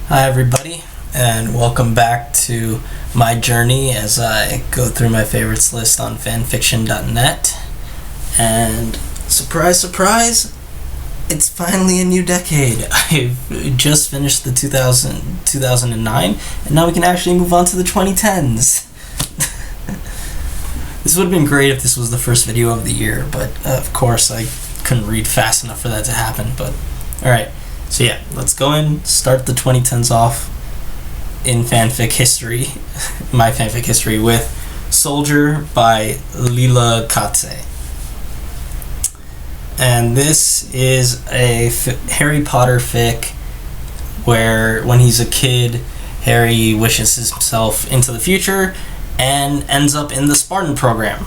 Hi everybody, and welcome back to my journey as I go through my favorites list on fanfiction.net. And surprise, surprise, it's finally a new decade. I've just finished the 2009, and now we can actually move on to the 2010s. This would have been great if this was the first video of the year, but of course I couldn't read fast enough for that to happen. But alright. So yeah, let's go and start the 2010s off in fanfic history, my fanfic history, with Soldier by LilaKatze. And this is a Harry Potter fic where when he's a kid, Harry wishes himself into the future and ends up in the Spartan program.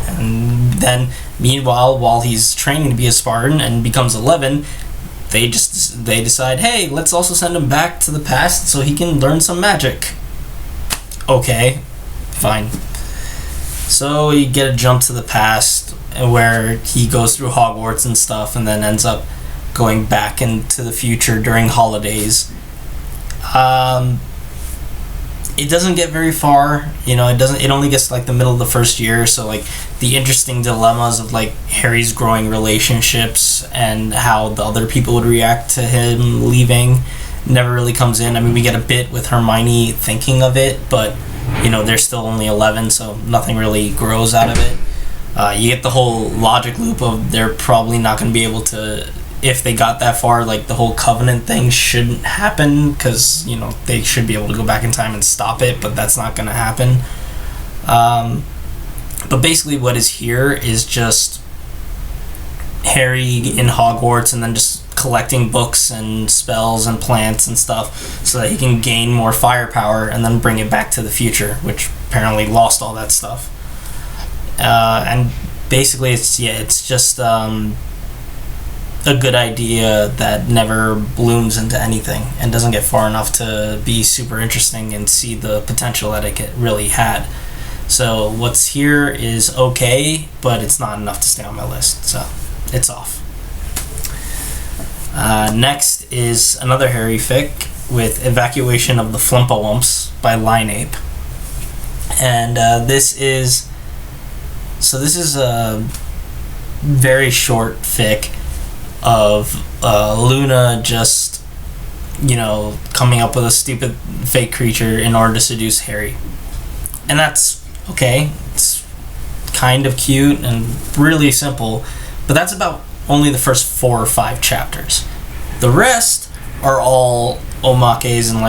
And then, meanwhile, while he's training to be a Spartan and becomes 11, they decide, hey, let's also send him back to the past so he can learn some magic. Okay, fine. So you get a jump to the past where he goes through Hogwarts and stuff, and then ends up going back into the future during holidays. It doesn't get very far, it only gets like the middle of the first year, so like the interesting dilemmas of like Harry's growing relationships and how the other people would react to him leaving never really comes in. I mean, we get a bit with Hermione thinking of it, but they're still only 11, so nothing really grows out of it. You get the whole logic loop of they're probably not going to be able to, if they got that far, like the whole covenant thing shouldn't happen because they should be able to go back in time and stop it, but that's not going to happen. But basically what is here is just Harry in Hogwarts and then just collecting books and spells and plants and stuff so that he can gain more firepower and then bring it back to the future, which apparently lost all that stuff. And basically it's just a good idea that never blooms into anything and doesn't get far enough to be super interesting and see the potential that it really had. So what's here is okay, but it's not enough to stay on my list, so it's off. Next is another Harry fic with Evacuation of the Flumpawumps by Lineape. And this is a very short fic of Luna just coming up with a stupid fake creature in order to seduce Harry, and that's okay. It's kind of cute and really simple, but that's about only the first 4 or 5 chapters. The rest are all Omakes and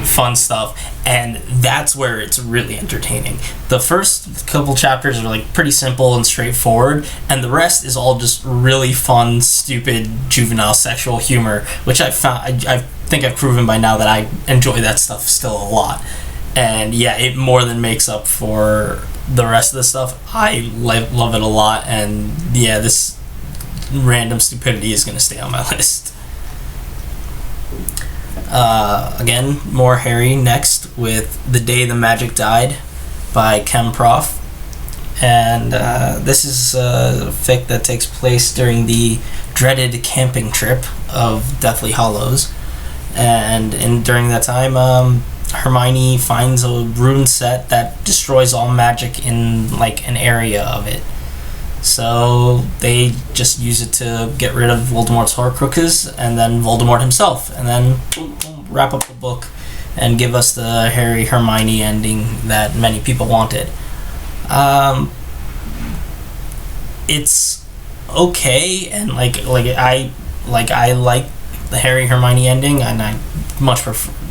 fun stuff, and that's where it's really entertaining. The first couple chapters are pretty simple and straightforward, and the rest is all just really fun, stupid, juvenile sexual humor, which I think I've proven by now that I enjoy that stuff still a lot. And yeah, it more than makes up for the rest of the stuff. I love it a lot, and yeah, this random stupidity is going to stay on my list. Again, more Harry next with The Day the Magic Died by Prof. And this is a fic that takes place during the dreaded camping trip of Deathly Hallows. And during that time, Hermione finds a rune set that destroys all magic in an area of it. So they just use it to get rid of Voldemort's Horcruxes and then Voldemort himself, and then wrap up the book and give us the Harry Hermione ending that many people wanted. It's okay, and I like the Harry Hermione ending, and I much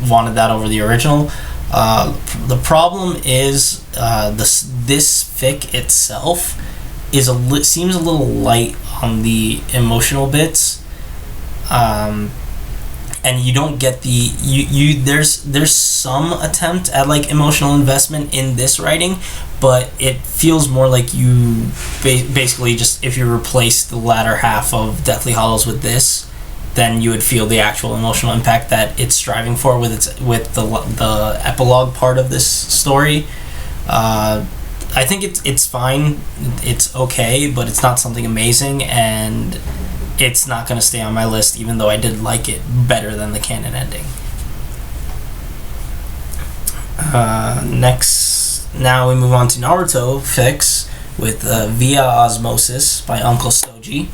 wanted that over the original. The problem is this fic itself seems a little light on the emotional bits, and you don't get there's some attempt at emotional investment in this writing, but it feels more like you basically just, if you replace the latter half of Deathly Hallows with this, then you would feel the actual emotional impact that it's striving for with the epilogue part of this story. I think it's fine. It's okay, but it's not something amazing, and it's not going to stay on my list, even though I did like it better than the canon ending. Now we move on to Naruto Fix with Via Osmosis by Uncle Stoji.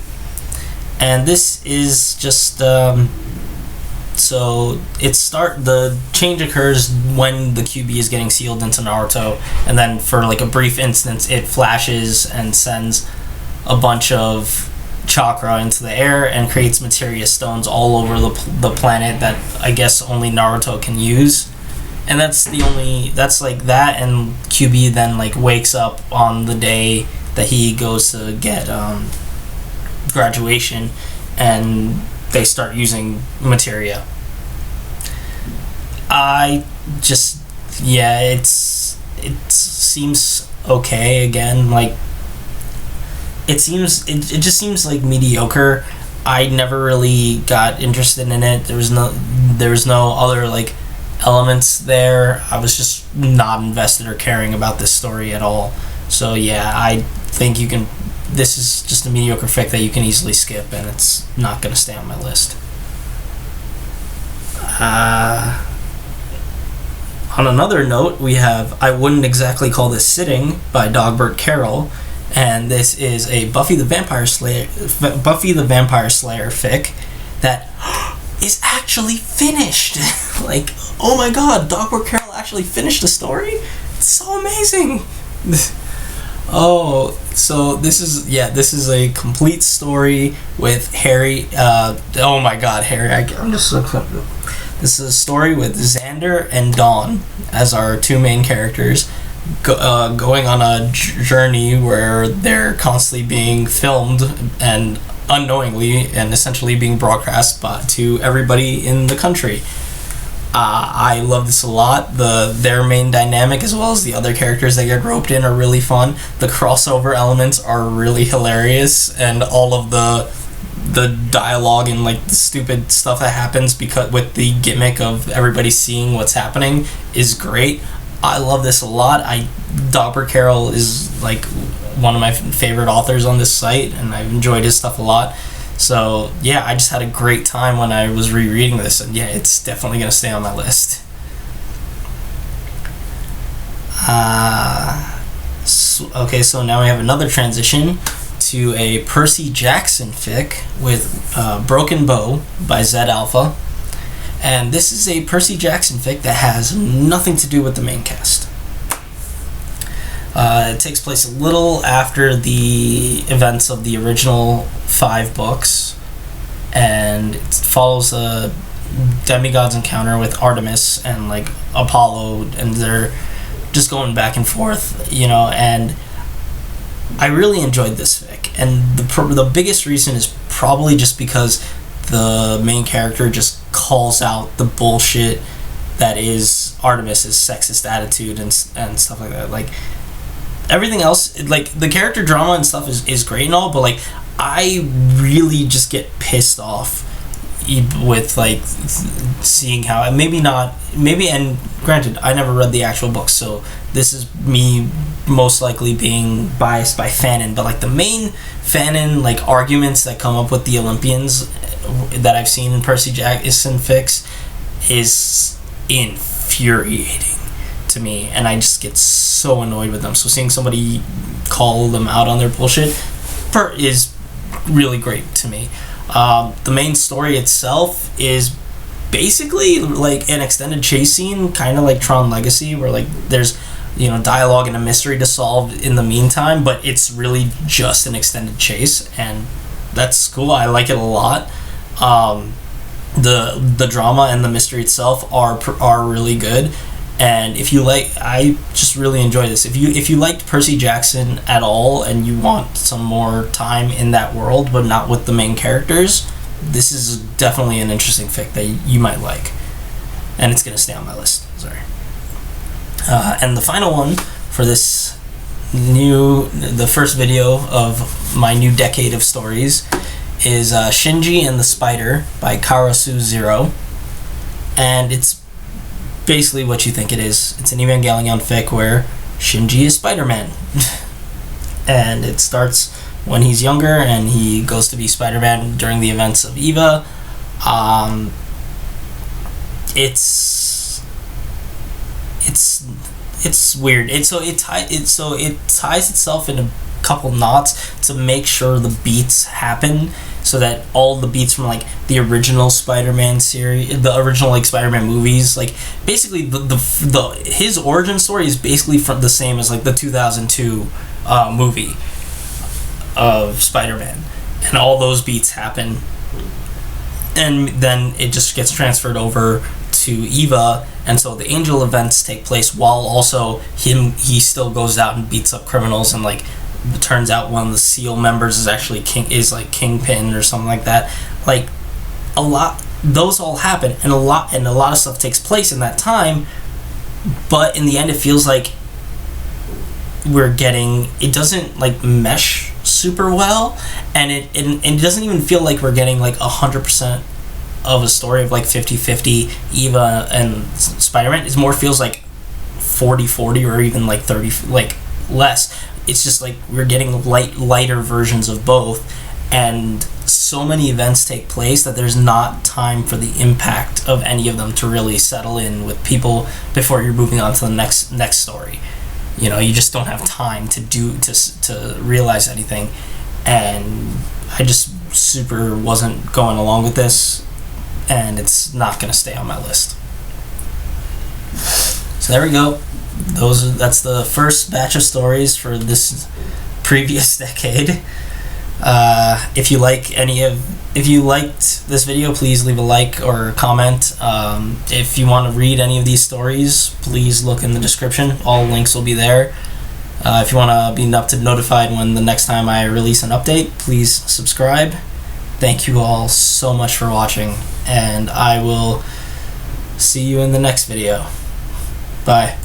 And this is just the change occurs when the QB is getting sealed into Naruto, and then for like a brief instance it flashes and sends a bunch of chakra into the air and creates materia stones all over the planet that I guess only Naruto can use. And that's like that, and QB then like wakes up on the day that he goes to get graduation, and they start using materia. It seems okay. Again, like it just seems like mediocre. I never really got interested in it. There was no other like elements there. I was just not invested or caring about this story at all. So yeah, I think this is just a mediocre fic that you can easily skip, and it's not going to stay on my list. On another note, we have I Wouldn't Exactly Call This Sitting by Dogbert Carroll, and this is a Buffy the Vampire Slayer fic that is actually finished. Like, oh my god, Dogbert Carroll actually finished the story? It's so amazing. So this is a complete story with Harry. Oh my god, Harry! I'm just so excited. This is a story with Xander and Dawn as our two main characters, going on a journey where they're constantly being filmed and unknowingly and essentially being broadcast to everybody in the country. I love this a lot. Their main dynamic, as well as the other characters that get roped in, are really fun. The crossover elements are really hilarious, and all of the dialogue and like the stupid stuff that happens because with the gimmick of everybody seeing what's happening is great. I love this a lot. Dogbert Carroll is like one of my favorite authors on this site, and I've enjoyed his stuff a lot. So yeah, I just had a great time when I was rereading this, and yeah, it's definitely going to stay on my list. So now we have another transition to a Percy Jackson fic with Broken Bow by Zed Alpha. And this is a Percy Jackson fic that has nothing to do with the main cast. It takes place a little after the events of the original 5 books, and it follows a demigod's encounter with Artemis and like Apollo, and they're just going back and forth, and I really enjoyed this fic, and the biggest reason is probably just because the main character just calls out the bullshit that is Artemis's sexist attitude and stuff like that. Like, everything else, like the character drama and stuff is great and all, but like I really just get pissed off with like seeing how and granted, I never read the actual book, so this is me most likely being biased by fanon, but like the main fanon like arguments that come up with the Olympians that I've seen in Percy Jackson fics is infuriating to me, and I just get so annoyed with them. So seeing somebody call them out on their bullshit is really great to me. The main story itself is basically like an extended chase scene, kind of like Tron Legacy, where like there's dialogue and a mystery to solve in the meantime, but it's really just an extended chase, and that's cool. I like it a lot. The drama and the mystery itself are really good, and I just really enjoy this. If you liked Percy Jackson at all and you want some more time in that world but not with the main characters, this is definitely an interesting fic that you might like, and it's gonna stay on my list. Sorry. And the final one for the first video of my new decade of stories is Shinji and the Spider by Karasu Zero, and it's basically what you think it is. It's an Evangelion fic where Shinji is Spider-Man. And it starts when he's younger, and he goes to be Spider-Man during the events of Eva. It's weird. It ties itself in a couple knots to make sure the beats happen, so that all the beats from like the original Spider-Man series, the original like Spider-Man movies, like basically the his origin story is basically the same as like the 2002 movie of Spider-Man, and all those beats happen, and then it just gets transferred over to Eva, and so the Angel events take place while also he still goes out and beats up criminals, and like it turns out one of the SEAL members is actually Kingpin or something like that. Like those all happen, and a lot of stuff takes place in that time, but in the end it feels like it doesn't like mesh super well, and it doesn't even feel like we're getting like 100% of a story of like 50-50 Eva and Spider-Man. It more feels like 40-40 or even like 30, like less. It's just like we're getting lighter versions of both, and so many events take place that there's not time for the impact of any of them to really settle in with people before you're moving on to the next story. You know, you just don't have time to realize anything, and I just super wasn't going along with this, and it's not going to stay on my list. So there we go. That's the first batch of stories for this previous decade. If you liked this video, please leave a like or a comment. If you want to read any of these stories, please look in the description. All links will be there. If you want to be notified when the next time I release an update, please subscribe. Thank you all so much for watching, and I will see you in the next video. Bye.